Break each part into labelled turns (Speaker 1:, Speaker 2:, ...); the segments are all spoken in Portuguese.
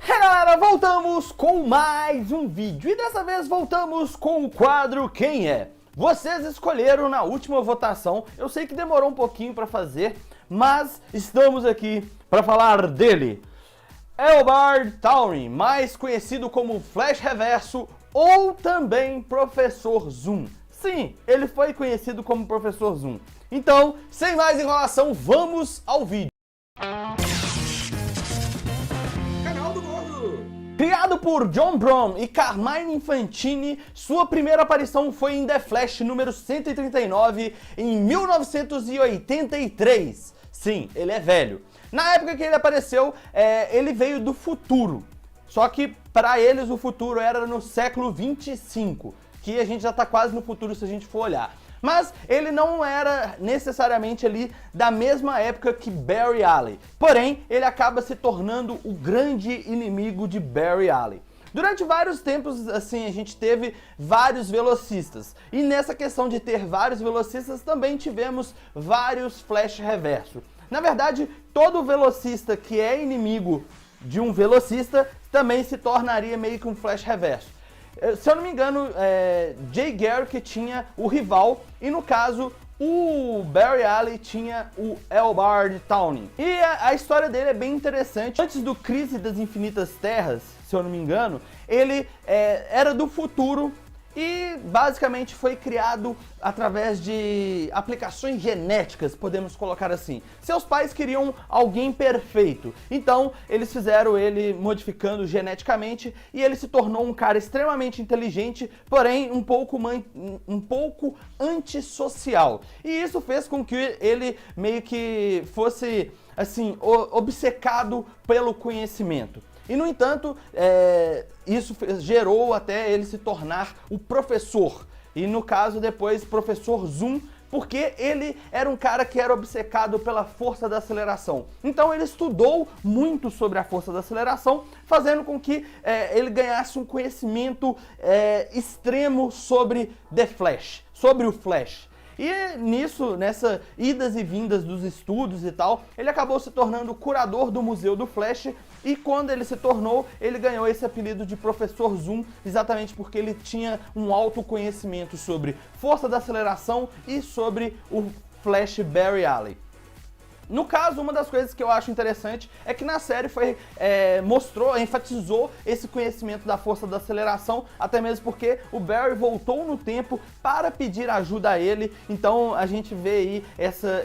Speaker 1: E galera, voltamos com mais um vídeo e dessa vez voltamos com o quadro Quem é? Vocês escolheram na última votação, eu sei que demorou um pouquinho para fazer, mas estamos aqui para falar dele. Eobard Tawny, mais conhecido como Flash Reverso ou também Professor Zoom. Sim, ele foi conhecido como Professor Zoom. Então, sem mais enrolação, vamos ao vídeo. Criado por John Byrne e Carmine Infantini, sua primeira aparição foi em The Flash número 139 em 1983. Sim, ele é velho. Na época que ele apareceu, ele veio do futuro. Só que para eles o futuro era no século 25, que a gente já está quase no futuro se a gente for olhar. Mas ele não era necessariamente ali da mesma época que Barry Allen. Porém, ele acaba se tornando o grande inimigo de Barry Allen. Durante vários tempos, assim, a gente teve vários velocistas. E nessa questão de ter vários velocistas, também tivemos vários Flash Reverso. Na verdade, todo velocista que é inimigo de um velocista também se tornaria meio que um Flash Reverso. Se eu não me engano, Jay Garrick tinha o rival e no caso o Barry Allen tinha o Eobard Tawny. E a história dele é bem interessante. Antes do Crise das Infinitas Terras, se eu não me engano, ele era do futuro e basicamente foi criado através de aplicações genéticas, podemos colocar assim. Seus pais queriam alguém perfeito, então eles fizeram ele modificando geneticamente e ele se tornou um cara extremamente inteligente, porém um pouco antissocial. E isso fez com que ele meio que fosse assim, obcecado pelo conhecimento. E, no entanto, isso gerou até ele se tornar o professor. E, no caso, depois, Professor Zoom, porque ele era um cara que era obcecado pela força da aceleração. Então, ele estudou muito sobre a força da aceleração, fazendo com que ele ganhasse um conhecimento extremo sobre The Flash, sobre o Flash. E nessa idas e vindas dos estudos e tal, ele acabou se tornando curador do Museu do Flash e quando ele se tornou, ele ganhou esse apelido de Professor Zoom, exatamente porque ele tinha um alto conhecimento sobre força da aceleração e sobre o Flash Barry Allen. No caso, uma das coisas que eu acho interessante é que na série enfatizou esse conhecimento da força da aceleração, até mesmo porque o Barry voltou no tempo para pedir ajuda a ele, então a gente vê aí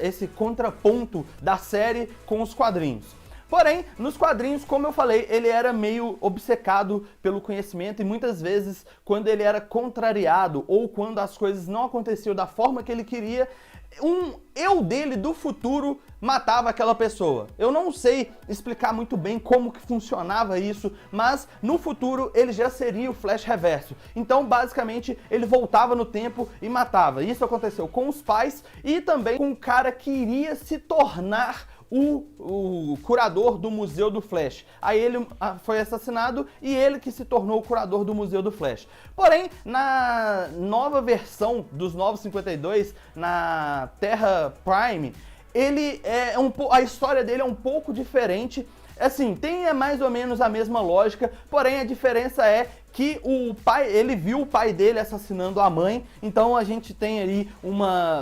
Speaker 1: esse contraponto da série com os quadrinhos. Porém, nos quadrinhos, como eu falei, ele era meio obcecado pelo conhecimento e muitas vezes, quando ele era contrariado ou quando as coisas não aconteciam da forma que ele queria, um eu dele do futuro matava aquela pessoa. Eu não sei explicar muito bem como que funcionava isso, mas no futuro ele já seria o Flash Reverso. Então, basicamente, ele voltava no tempo e matava. Isso aconteceu com os pais e também com o cara que iria se tornar o curador do Museu do Flash. Aí ele foi assassinado e ele que se tornou o curador do Museu do Flash. Porém, na nova versão dos Novos 52, na Terra Prime, ele a história dele é um pouco diferente. Assim, tem mais ou menos a mesma lógica, porém a diferença é que ele viu o pai dele assassinando a mãe, então a gente tem aí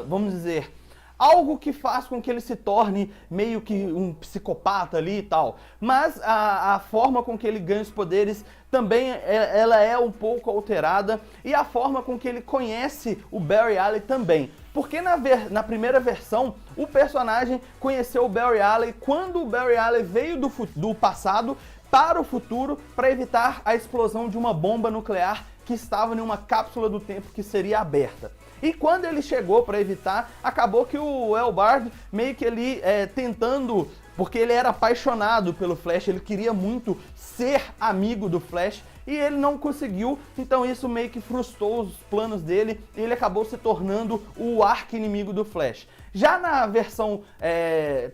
Speaker 1: vamos dizer, algo que faz com que ele se torne meio que um psicopata ali e tal. Mas a forma com que ele ganha os poderes também ela é um pouco alterada. E a forma com que ele conhece o Barry Allen também. Porque na primeira versão, o personagem conheceu o Barry Allen quando o Barry Allen veio do passado para o futuro para evitar a explosão de uma bomba nuclear que estava em uma cápsula do tempo que seria aberta. E quando ele chegou para evitar, acabou que o Eobard meio que ele tentando, porque ele era apaixonado pelo Flash, ele queria muito ser amigo do Flash e ele não conseguiu, então isso meio que frustrou os planos dele e ele acabou se tornando o arqui-inimigo do Flash. Já na versão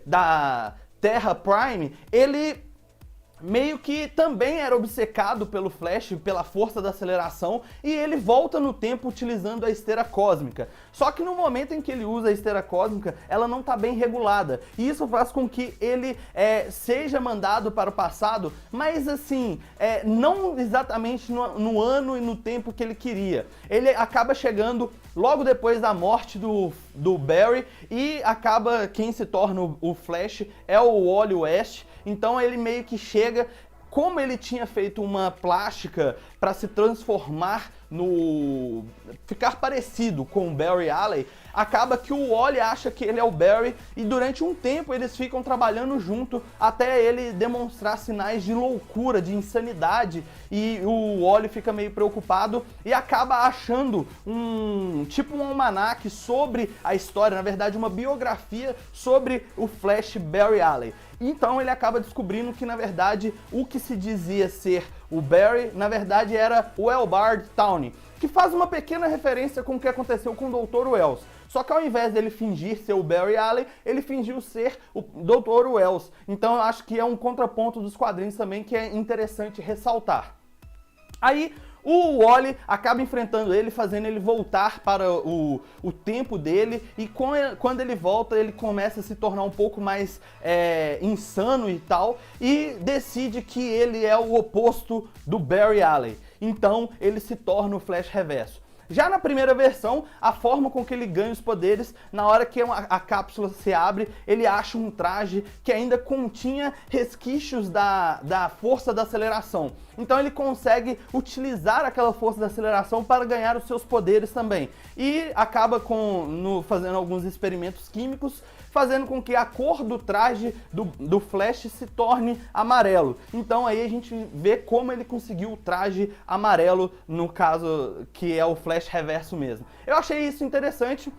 Speaker 1: da Terra Prime, ele meio que também era obcecado pelo Flash, pela força da aceleração, e ele volta no tempo utilizando a esteira cósmica. Só que no momento em que ele usa a esteira cósmica, ela não está bem regulada, e isso faz com que ele seja mandado para o passado, mas assim, não exatamente no ano e no tempo que ele queria. Ele acaba chegando logo depois da morte do Barry, e acaba, quem se torna o Flash é o Wally West. Então ele meio que chega, como ele tinha feito uma plástica para se transformar ficar parecido com o Barry Allen, acaba que o Wally acha que ele é o Barry, e durante um tempo eles ficam trabalhando junto até ele demonstrar sinais de loucura, de insanidade, e o Wally fica meio preocupado e acaba achando um almanaque sobre a história, na verdade uma biografia sobre o Flash Barry Allen. Então ele acaba descobrindo que, na verdade, o que se dizia ser o Barry, na verdade era o Eobard Tawny, que faz uma pequena referência com o que aconteceu com o Dr. Wells. Só que ao invés dele fingir ser o Barry Allen, ele fingiu ser o Dr. Wells. Então eu acho que é um contraponto dos quadrinhos também que é interessante ressaltar. Aí o Wally acaba enfrentando ele, fazendo ele voltar para o tempo dele, e quando ele volta, ele começa a se tornar um pouco mais insano e tal, e decide que ele é o oposto do Barry Allen. Então ele se torna o Flash Reverso. Já na primeira versão, a forma com que ele ganha os poderes, na hora que a cápsula se abre, ele acha um traje que ainda continha resquícios da força da aceleração. Então ele consegue utilizar aquela força da aceleração para ganhar os seus poderes também. E acaba fazendo alguns experimentos químicos, fazendo com que a cor do traje do Flash se torne amarelo. Então aí a gente vê como ele conseguiu o traje amarelo, no caso que é o Flash Reverso mesmo. Eu achei isso interessante.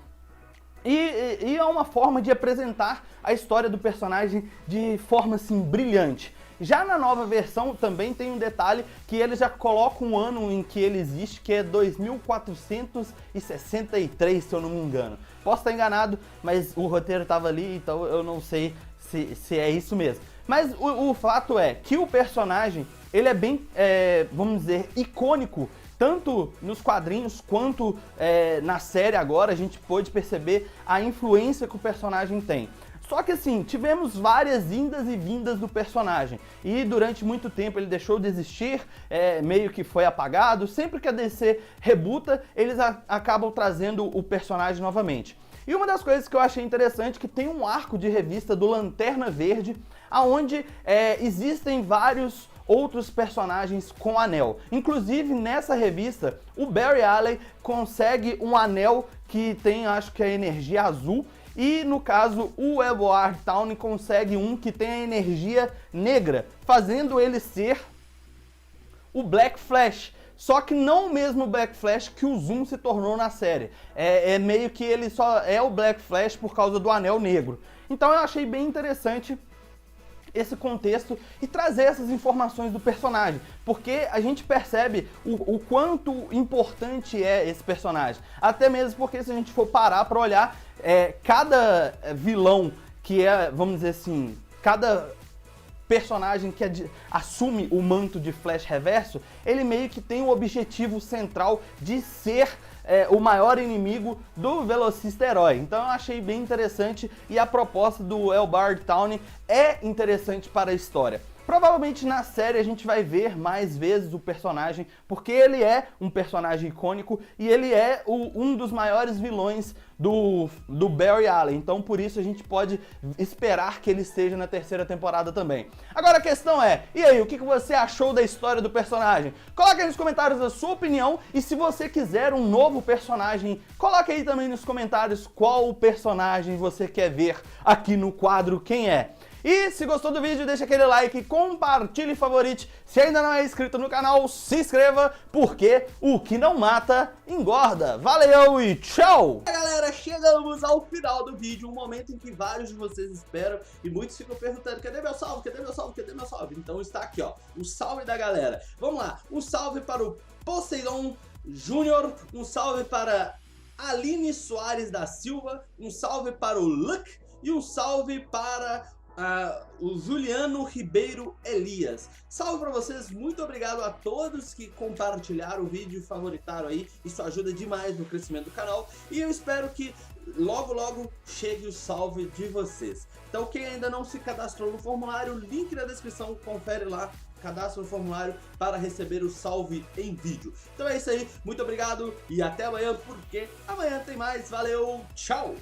Speaker 1: E é uma forma de apresentar a história do personagem de forma assim brilhante. Já na nova versão também tem um detalhe que ele já coloca um ano em que ele existe, que é 2463, se eu não me engano. Posso estar enganado, mas o roteiro estava ali, então eu não sei se é isso mesmo. Mas o fato é que o personagem, ele é bem, vamos dizer, icônico, tanto nos quadrinhos quanto na série agora. A gente pôde perceber a influência que o personagem tem. Só que assim, tivemos várias indas e vindas do personagem, e durante muito tempo ele deixou de existir, meio que foi apagado. Sempre que a DC rebuta, eles acabam trazendo o personagem novamente. E uma das coisas que eu achei interessante é que tem um arco de revista do Lanterna Verde, onde existem vários outros personagens com anel. Inclusive nessa revista, o Barry Allen consegue um anel que tem, acho que a energia azul, e no caso o Eobard Tawny consegue um que tem a energia negra, fazendo ele ser o Black Flash. Só que não o mesmo Black Flash que o Zoom se tornou na série. Meio que ele só é o Black Flash por causa do anel negro. Então eu achei bem interessante esse contexto e trazer essas informações do personagem, porque a gente percebe o quanto importante é esse personagem. Até mesmo porque, se a gente for parar para olhar, cada vilão que vamos dizer assim, cada personagem que assume o manto de Flash Reverso, ele meio que tem o objetivo central de ser o maior inimigo do velocista herói. Então eu achei bem interessante, e a proposta do Eobard Tawny é interessante para a história. Provavelmente na série a gente vai ver mais vezes o personagem, porque ele é um personagem icônico e ele é um dos maiores vilões do Barry Allen. Então por isso a gente pode esperar que ele esteja na terceira temporada também. Agora a questão é, e aí, o que você achou da história do personagem? Coloque aí nos comentários a sua opinião, e se você quiser um novo personagem, coloque aí também nos comentários qual personagem você quer ver aqui no quadro Quem É. E se gostou do vídeo, deixa aquele like, compartilhe e favorite. Se ainda não é inscrito no canal, se inscreva, porque o que não mata, engorda. Valeu e tchau!
Speaker 2: Galera, chegamos ao final do vídeo, um momento em que vários de vocês esperam e muitos ficam perguntando: cadê meu salve, cadê meu salve, cadê meu salve? Então está aqui, ó, o salve da galera. Vamos lá, um salve para o Poseidon Júnior, um salve para Aline Soares da Silva, um salve para o Luck e um salve para o Juliano Ribeiro Elias. Salve pra vocês, muito obrigado a todos que compartilharam o vídeo e favoritaram aí, isso ajuda demais no crescimento do canal e eu espero que logo chegue o salve de vocês. Então quem ainda não se cadastrou no formulário, link na descrição, confere lá, cadastra no formulário para receber o salve em vídeo. Então é isso aí, muito obrigado e até amanhã, porque amanhã tem mais, valeu, tchau!